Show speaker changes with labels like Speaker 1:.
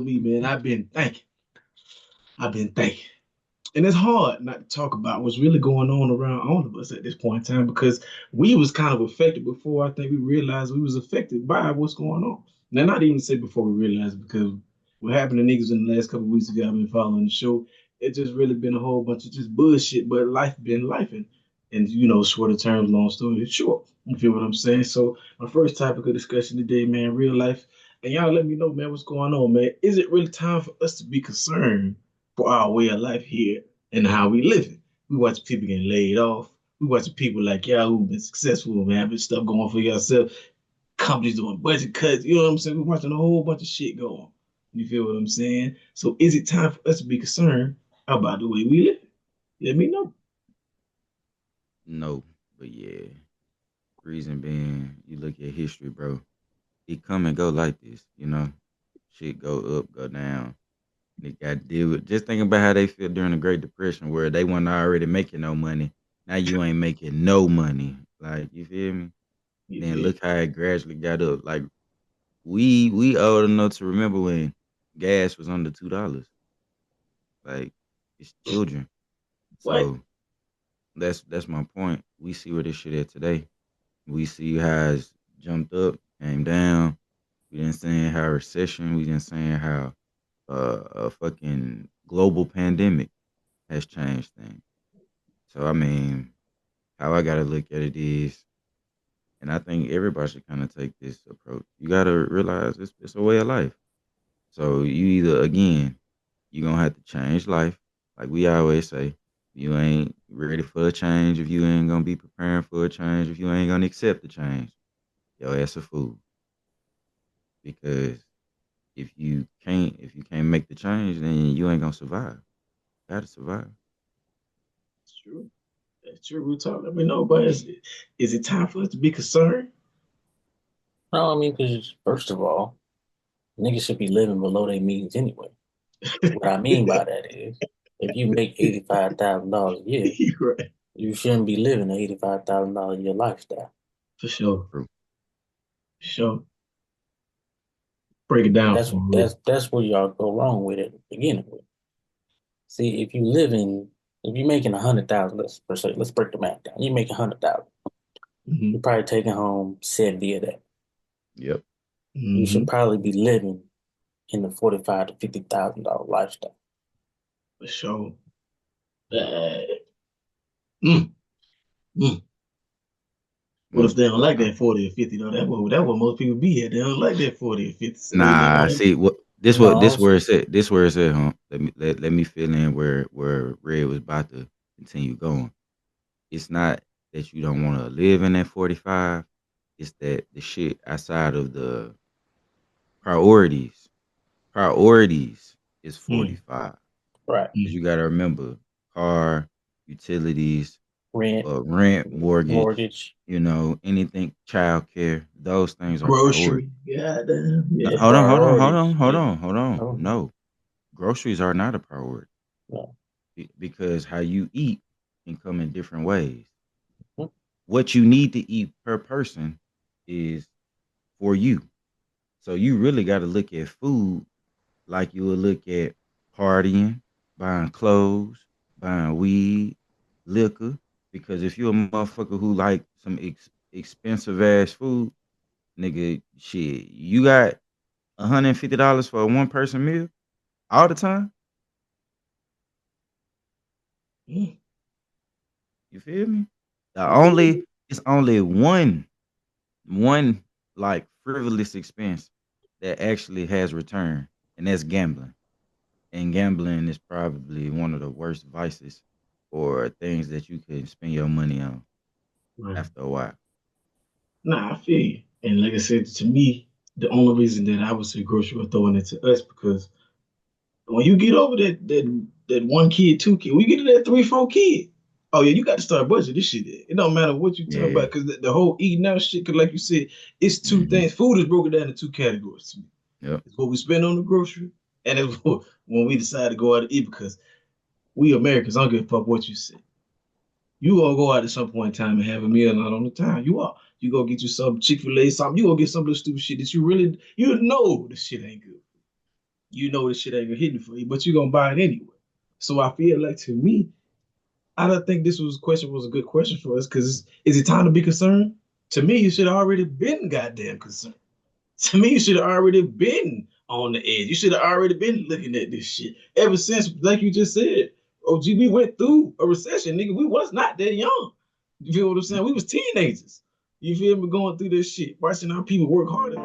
Speaker 1: Me, man, I've been thinking. And it's hard not to talk about what's really going on around all of us at this point in time because we was kind of affected before I think we realized we was affected by what's going on. Now, not even say before we realized because what happened to niggas in the last couple of weeks ago, I've been following the show. It just really been a whole bunch of just bullshit, but life been life and shorter terms, long story short. You feel what I'm saying? So my first topic of discussion today, man, real life. And y'all let me know, man, what's going on, man. Is it really time for us to be concerned for our way of life here and how we living? We watch people getting laid off. We watching people like y'all who've been successful, man, having stuff going for yourself. Companies doing budget cuts. You know what I'm saying? We're watching a whole bunch of shit go on. You feel what I'm saying? So is it time for us to be concerned about the way we live? Let me know.
Speaker 2: No, but yeah. Reason being, you look at history, bro. It come and go like this, you know. Shit go up, go down. They got to deal with. Just think about how they feel during the Great Depression, where they weren't already making no money. Now you ain't making no money. Like you feel me? Then
Speaker 1: Yeah.
Speaker 2: look how it gradually got up. Like we old enough to remember when gas was under $2. Like it's children.
Speaker 1: What?
Speaker 2: So that's my point. We see where this shit at today. We see how it's jumped up, came down. We didn't see how recession. We didn't see how a fucking global pandemic has changed things. So I mean, how I gotta look at it is, and I think everybody should kind of take this approach. You gotta realize it's a way of life. So you either again, you gonna have to change life, like we always say. You ain't ready for a change if you ain't gonna be preparing for a change. If you ain't gonna accept the change, your ass a fool. Because if you can't make the change, then you ain't gonna survive. Gotta survive.
Speaker 1: It's true. That's true. We'll talk. Let me know, but is it time for us to be concerned?
Speaker 3: No, I mean, because first of all, niggas should be living below their means anyway. What I mean by that is, if you make $85,000 a year,
Speaker 1: You're right.
Speaker 3: you shouldn't be living an $85,000 a year lifestyle.
Speaker 1: For sure.
Speaker 2: True.
Speaker 1: For sure. Break it down
Speaker 3: That's
Speaker 1: for me.
Speaker 3: that's where y'all go wrong with it beginning with. See, if you're making 100,000, let's break the math down. You make 100,000, you're
Speaker 1: Mm-hmm.
Speaker 3: probably taking home 70 of that.
Speaker 2: Yep.
Speaker 3: You should
Speaker 1: Mm-hmm.
Speaker 3: probably be living in the 45 to $50,000 lifestyle.
Speaker 1: For sure. Uh, mm, mm. What if
Speaker 2: Most
Speaker 1: they don't like
Speaker 2: definitely.
Speaker 1: that 40 or 50 though? That what most people be at. They don't like that 40 or 50. So they
Speaker 2: Nah,
Speaker 1: like,
Speaker 2: see what
Speaker 3: No,
Speaker 2: this where it's at. This where it's at, huh? Let me fill in where Red was about to continue going. It's not that you don't want to live in that 45. It's that the shit outside of the priorities. Priorities is
Speaker 1: mm,
Speaker 2: 45.
Speaker 3: right.
Speaker 2: Because
Speaker 1: mm.
Speaker 2: you gotta remember car, utilities,
Speaker 3: Rent,
Speaker 2: rent, mortgage,
Speaker 3: mortgage,
Speaker 2: anything, childcare. Those things are priority.
Speaker 1: Grocery. Goddamn.
Speaker 2: No,
Speaker 1: Yeah.
Speaker 2: hold on, hold on, hold
Speaker 3: priorities.
Speaker 2: on, hold
Speaker 3: Yeah.
Speaker 2: on, hold on.
Speaker 3: Oh,
Speaker 2: No, groceries are not a priority
Speaker 3: no.
Speaker 2: because how you eat can come in different ways.
Speaker 3: Hmm.
Speaker 2: What you need to eat per person is for you. So you really got to look at food like you would look at partying, buying clothes, buying weed, liquor. Because if you're a motherfucker who like some expensive ass food, nigga, shit, you got $150 for a one person meal all the time.
Speaker 1: Mm.
Speaker 2: You feel me? The
Speaker 1: I feel
Speaker 2: only
Speaker 1: you.
Speaker 2: it's only one like frivolous expense that actually has return, and that's gambling. And gambling is probably one of the worst vices or things that you can spend your money on
Speaker 1: Right.
Speaker 2: after a while.
Speaker 1: Nah, I feel you. And like I said, to me, the only reason that I would say grocery or throwing it to us because when you get over that one kid, two kid, when you get to that three, four kid, oh yeah, you got to start budgeting this shit. It don't matter what you talk
Speaker 2: Yeah.
Speaker 1: about because the whole eating out shit. Because like you said, it's two
Speaker 2: Hmm.
Speaker 1: things. Food is broken down into two categories to me.
Speaker 2: Yep.
Speaker 1: It's what we spend on the grocery, and it's when we decide to go out to eat because we Americans don't give a fuck what you say. You gonna go out at some point in time and have a meal not on the time. You are. You go get you some Chick-fil-A, something. You go get some of the stupid shit that you really you know the shit ain't good. you know this shit ain't gonna hit for you, but you gonna buy it anyway. So I feel like to me, I don't think this was question was a good question for us because is it time to be concerned? To me, you should have already been goddamn concerned. To me, you should have already been on the edge. You should have already been looking at this shit ever since, like you just said. OG, we went through a recession, nigga. We was not that young. You feel what I'm saying? We was teenagers. You feel me? Going through this shit, watching our people work harder.